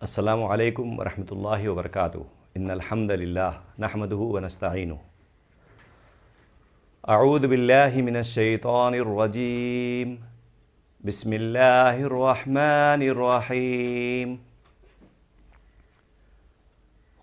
السلام علیکم ورحمۃ اللہ وبرکاتہ۔ ان الحمد للہ نحمده ونستعینہ۔ اعوذ باللہ من الشیطان الرجیم، بسم اللہ الرحمن الرحیم۔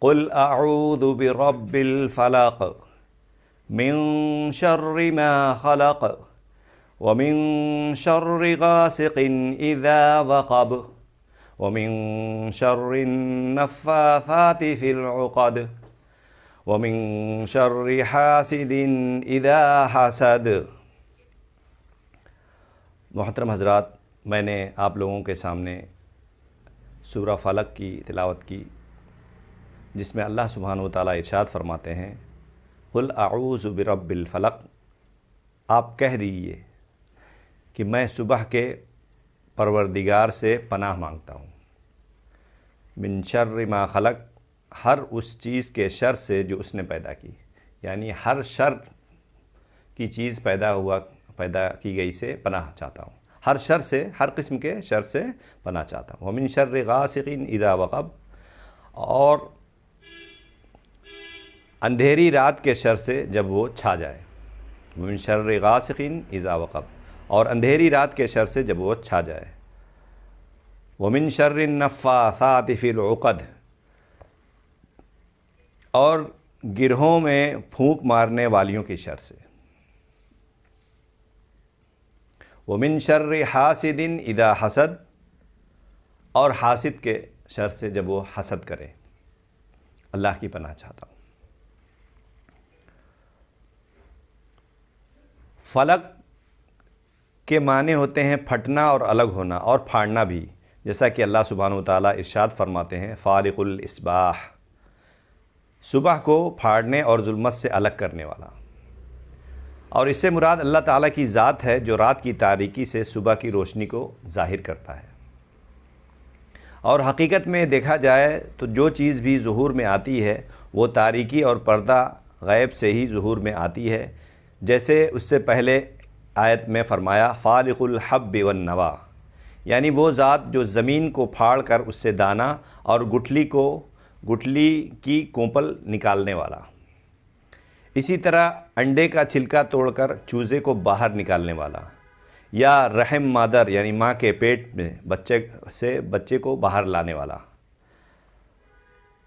قل اعوذ برب الفلق من شر ما خلق ومن شر غاسق اذا وقب ومن شر النفاثات في العقد ومن شر حاسد اذا حسد۔ محترم حضرات، میں نے آپ لوگوں کے سامنے سورہ فلق کی تلاوت کی، جس میں اللہ سبحانہ و تعالیٰ ارشاد فرماتے ہیں قل اعوذ برب الفلق، آپ کہہ دیجئے کہ میں صبح کے پروردگار سے پناہ مانگتا ہوں، من شر ما خلق، ہر اس چیز کے شر سے جو اس نے پیدا کی، یعنی ہر شر کی چیز پیدا کی گئی سے پناہ چاہتا ہوں، ہر شر سے، ہر قسم کے شر سے پناہ چاہتا ہوں۔ ومن شر غاسق اذا وقب، اور اندھیری رات کے شر سے جب وہ چھا جائے۔ ومن شر غاسق اذا وقب، اور اندھیری رات کے شر سے جب وہ چھا جائے۔ ومن شر النفاثات فی العقد، اور گرہوں میں پھونک مارنے والیوں کی شر سے۔ ومن شر حاسد اذا حسد، اور حاسد کے شر سے جب وہ حسد کرے۔ اللہ کی پناہ چاہتا ہوں۔ فلق کے معنی ہوتے ہیں پھٹنا اور الگ ہونا اور پھاڑنا بھی، جیسا کہ اللہ سبحانہ و تعالیٰ ارشاد فرماتے ہیں فالق الاصباح، صبح کو پھاڑنے اور ظلمت سے الگ کرنے والا۔ اور اس سے مراد اللہ تعالیٰ کی ذات ہے جو رات کی تاریکی سے صبح کی روشنی کو ظاہر کرتا ہے۔ اور حقیقت میں دیکھا جائے تو جو چیز بھی ظہور میں آتی ہے وہ تاریکی اور پردہ غیب سے ہی ظہور میں آتی ہے، جیسے اس سے پہلے آیت میں فرمایا فالق الحب والنوا، یعنی وہ ذات جو زمین کو پھاڑ کر اس سے دانہ اور گٹھلی کی کونپل نکالنے والا۔ اسی طرح انڈے کا چھلکا توڑ کر چوزے کو باہر نکالنے والا، یا رحم مادر یعنی ماں کے پیٹ میں بچے کو باہر لانے والا۔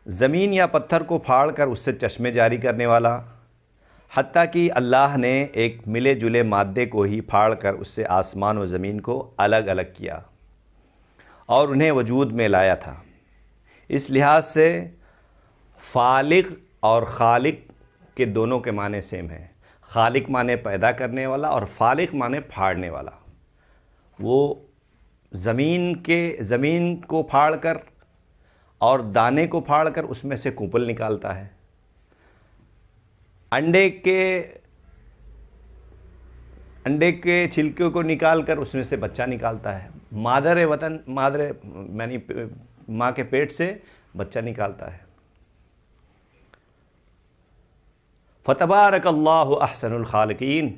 زمین یا پتھر کو پھاڑ کر اس سے چشمے جاری کرنے والا، حتیٰ کہ اللہ نے ایک ملے جلے مادے کو ہی پھاڑ کر اس سے آسمان و زمین کو الگ الگ کیا اور انہیں وجود میں لایا تھا۔ اس لحاظ سے فالق اور خالق کے دونوں کے معنی سیم ہیں۔ خالق معنی پیدا کرنے والا اور فالق معنی پھاڑنے والا۔ وہ زمین کو پھاڑ کر اور دانے کو پھاڑ کر اس میں سے کونپل نکالتا ہے۔ انڈے کے چھلکے کو نکال کر اس میں سے بچہ نکالتا ہے۔ مادر یعنی ماں کے پیٹ سے بچہ نکالتا ہے۔ فتبارک اللہ احسن الخالقین،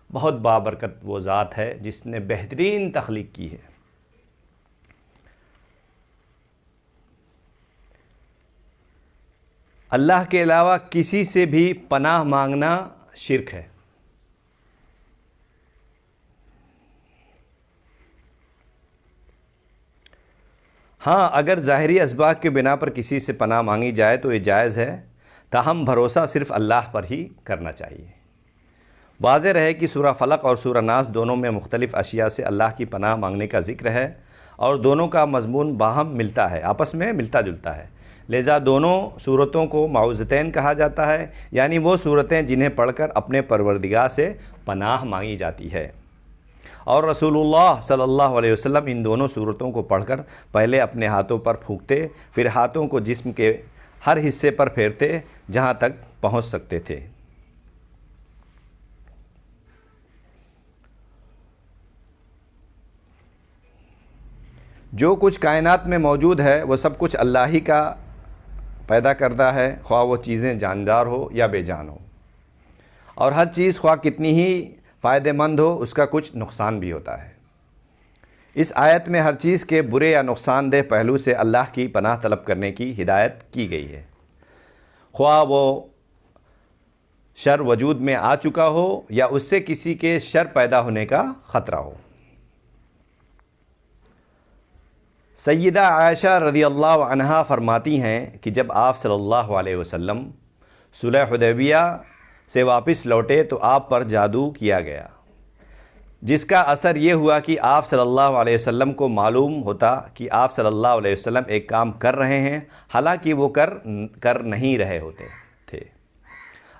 بہت بابرکت وہ ذات ہے جس نے بہترین تخلیق کی ہے۔ اللہ کے علاوہ کسی سے بھی پناہ مانگنا شرک ہے۔ ہاں، اگر ظاہری اسباب کے بنا پر کسی سے پناہ مانگی جائے تو یہ جائز ہے، تاہم بھروسہ صرف اللہ پر ہی کرنا چاہیے۔ واضح رہے کہ سورہ فلق اور سورہ ناس دونوں میں مختلف اشیاء سے اللہ کی پناہ مانگنے کا ذکر ہے، اور دونوں کا مضمون باہم ملتا ہے، آپس میں ملتا جلتا ہے۔ لہذا دونوں صورتوں کو معوذتین کہا جاتا ہے، یعنی وہ صورتیں جنہیں پڑھ کر اپنے پروردگار سے پناہ مانگی جاتی ہے۔ اور رسول اللہ صلی اللہ علیہ وسلم ان دونوں صورتوں کو پڑھ کر پہلے اپنے ہاتھوں پر پھونکتے، پھر ہاتھوں کو جسم کے ہر حصے پر پھیرتے جہاں تک پہنچ سکتے تھے۔ جو کچھ کائنات میں موجود ہے وہ سب کچھ اللہ ہی کا پیدا کردہ ہے، خواہ وہ چیزیں جاندار ہو یا بے جان ہو، اور ہر چیز خواہ کتنی ہی فائدہ مند ہو اس کا کچھ نقصان بھی ہوتا ہے۔ اس آیت میں ہر چیز کے برے یا نقصان دہ پہلو سے اللہ کی پناہ طلب کرنے کی ہدایت کی گئی ہے، خواہ وہ شر وجود میں آ چکا ہو یا اس سے کسی کے شر پیدا ہونے کا خطرہ ہو۔ سیدہ عائشہ رضی اللہ عنہا فرماتی ہیں کہ جب آپ صلی اللہ علیہ وسلم صلح حدیبیہ سے واپس لوٹے تو آپ پر جادو کیا گیا، جس کا اثر یہ ہوا کہ آپ صلی اللہ علیہ وسلم کو معلوم ہوتا کہ آپ صلی اللہ علیہ وسلم ایک کام کر رہے ہیں، حالانکہ وہ کر نہیں رہے ہوتے تھے۔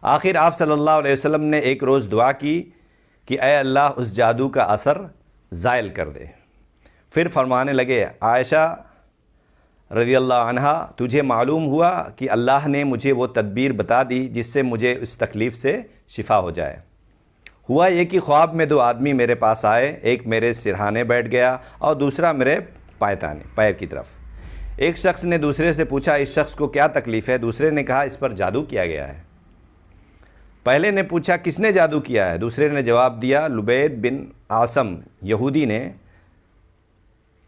آخر آپ صلی اللہ علیہ وسلم نے ایک روز دعا کی کہ اے اللہ اس جادو کا اثر زائل کر دے۔ پھر فرمانے لگے، عائشہ رضی اللہ عنہا، تجھے معلوم ہوا کہ اللہ نے مجھے وہ تدبیر بتا دی جس سے مجھے اس تکلیف سے شفا ہو جائے۔ ہوا یہ کہ خواب میں 2 آدمی میرے پاس آئے، ایک میرے سرہانے بیٹھ گیا اور دوسرا میرے پیر کی طرف۔ ایک شخص نے دوسرے سے پوچھا، اس شخص کو کیا تکلیف ہے؟ دوسرے نے کہا، اس پر جادو کیا گیا ہے۔ پہلے نے پوچھا، کس نے جادو کیا ہے؟ دوسرے نے جواب دیا، لبید بن عاصم یہودی نے۔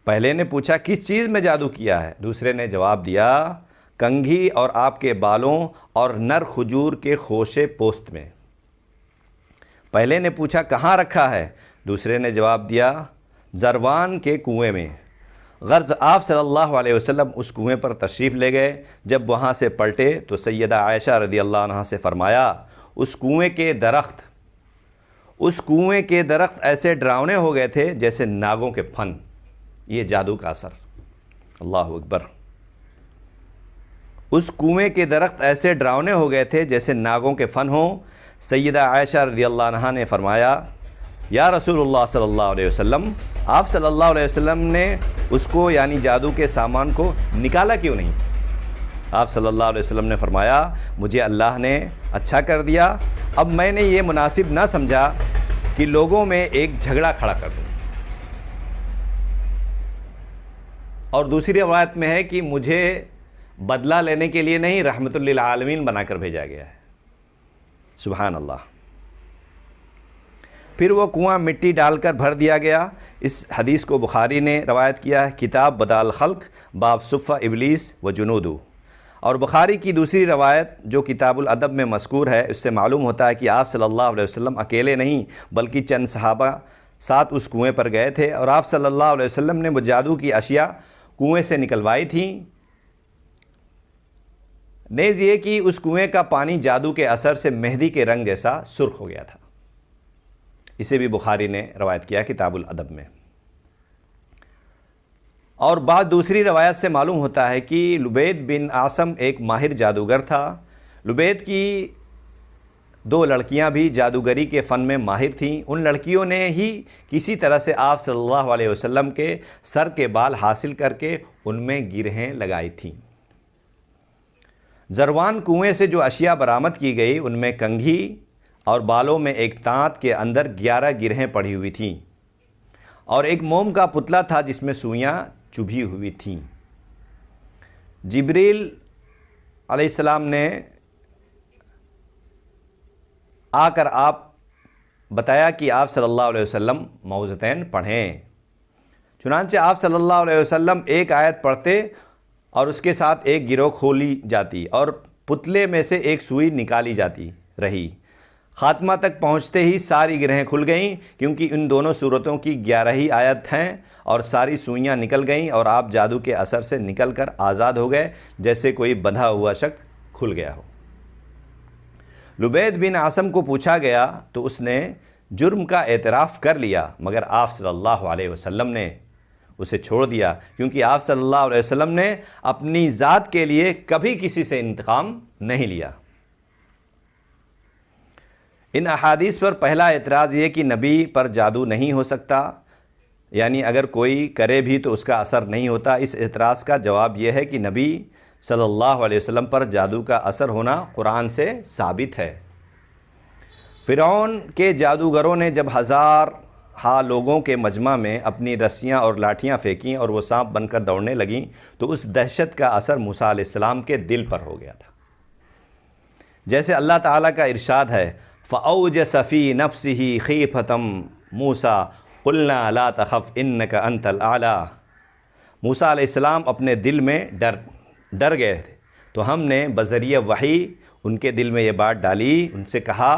پہلے نے پوچھا، کس چیز میں جادو کیا ہے؟ دوسرے نے جواب دیا، کنگھی اور آپ کے بالوں اور نر کھجور کے خوشے پوست میں۔ پہلے نے پوچھا، کہاں رکھا ہے؟ دوسرے نے جواب دیا، زروان کے کنویں میں۔ غرض آپ صلی اللہ علیہ وسلم اس کنویں پر تشریف لے گئے۔ جب وہاں سے پلٹے تو سیدہ عائشہ رضی اللہ عنہا سے فرمایا، اس کنویں کے درخت ایسے ڈراؤنے ہو گئے تھے جیسے ناگوں کے پھن۔ یہ جادو کا اثر، اللہ اکبر۔ اس کنویں کے درخت ایسے ڈراؤنے ہو گئے تھے جیسے ناگوں کے فن ہوں۔ سیدہ عائشہ رضی اللہ عنہا نے فرمایا، یا رسول اللہ صلی اللہ علیہ وسلم، آپ صلی اللہ علیہ وسلم نے اس کو یعنی جادو کے سامان کو نکالا کیوں نہیں؟ آپ صلی اللہ علیہ وسلم نے فرمایا، مجھے اللہ نے اچھا کر دیا، اب میں نے یہ مناسب نہ سمجھا کہ لوگوں میں ایک جھگڑا کھڑا کر دوں۔ اور دوسری روایت میں ہے کہ مجھے بدلہ لینے کے لیے نہیں، رحمت للعالمین بنا کر بھیجا گیا ہے۔ سبحان اللہ۔ پھر وہ کنواں مٹی ڈال کر بھر دیا گیا۔ اس حدیث کو بخاری نے روایت کیا ہے، کتاب بداء الخلق، باب صف ابلیس و جنودہ۔ اور بخاری کی دوسری روایت جو کتاب الادب میں مذکور ہے، اس سے معلوم ہوتا ہے کہ آپ صلی اللہ علیہ وسلم اکیلے نہیں بلکہ چند صحابہ ساتھ اس کنویں پر گئے تھے، اور آپ صلی اللہ علیہ وسلم نے وہ جادو کی اشیاء کنویں سے نکلوائی تھیں۔ نیز یہ کہ اس کنویں کا پانی جادو کے اثر سے مہندی کے رنگ جیسا سرخ ہو گیا تھا۔ اسے بھی بخاری نے روایت کیا کتاب الادب میں۔ اور بعد دوسری روایت سے معلوم ہوتا ہے کہ لبید بن عاصم ایک ماہر جادوگر تھا۔ لبید کی 2 لڑکیاں بھی جادوگری کے فن میں ماہر تھیں۔ ان لڑکیوں نے ہی کسی طرح سے آپ صلی اللہ علیہ وسلم کے سر کے بال حاصل کر کے ان میں گرہیں لگائی تھیں۔ زروان کنویں سے جو اشیاء برآمد کی گئی ان میں کنگھی اور بالوں میں ایک تانت کے اندر 11 گرہیں پڑی ہوئی تھیں، اور ایک موم کا پتلا تھا جس میں سوئیاں چبھی ہوئی تھیں۔ جبریل علیہ السلام نے آ کر آپ بتایا کہ آپ صلی اللہ علیہ وسلم معوذتین پڑھیں۔ چنانچہ آپ صلی اللہ علیہ وسلم ایک آیت پڑھتے اور اس کے ساتھ ایک گرہ کھولی جاتی اور پتلے میں سے ایک سوئی نکالی جاتی رہی۔ خاتمہ تک پہنچتے ہی ساری گرہیں کھل گئیں، کیونکہ ان دونوں صورتوں کی 11 ہی آیت ہیں، اور ساری سوئیاں نکل گئیں اور آپ جادو کے اثر سے نکل کر آزاد ہو گئے، جیسے کوئی بندھا ہوا شخص کھل گیا ہو۔ لبید بن عاصم کو پوچھا گیا تو اس نے جرم کا اعتراف کر لیا، مگر آپ صلی اللہ علیہ وسلم نے اسے چھوڑ دیا، کیونکہ آپ صلی اللہ علیہ وسلم نے اپنی ذات کے لیے کبھی کسی سے انتقام نہیں لیا۔ ان احادیث پر پہلا اعتراض یہ کہ نبی پر جادو نہیں ہو سکتا، یعنی اگر کوئی کرے بھی تو اس کا اثر نہیں ہوتا۔ اس اعتراض کا جواب یہ ہے کہ نبی صلی اللہ علیہ وسلم پر جادو کا اثر ہونا قرآن سے ثابت ہے۔ فرعون کے جادوگروں نے جب 1000 لوگوں کے مجمع میں اپنی رسیاں اور لاٹھیاں پھینکیں اور وہ سانپ بن کر دوڑنے لگیں تو اس دہشت کا اثر موسیٰ علیہ السلام کے دل پر ہو گیا تھا، جیسے اللہ تعالیٰ کا ارشاد ہے، فَأَوْجَسَ فِي نَفْسِهِ خِيفَةً مُوسَىٰ قلنا لا تخف انک انت الاعلی، موسیٰ علیہ السلام اپنے دل میں ڈر گئے تھے، تو ہم نے بذریعہ وحی ان کے دل میں یہ بات ڈالی، ان سے کہا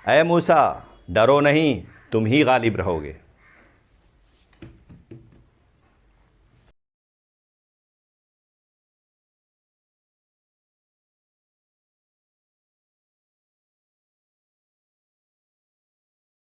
اے موسیٰ ڈرو نہیں، تم ہی غالب رہو گے۔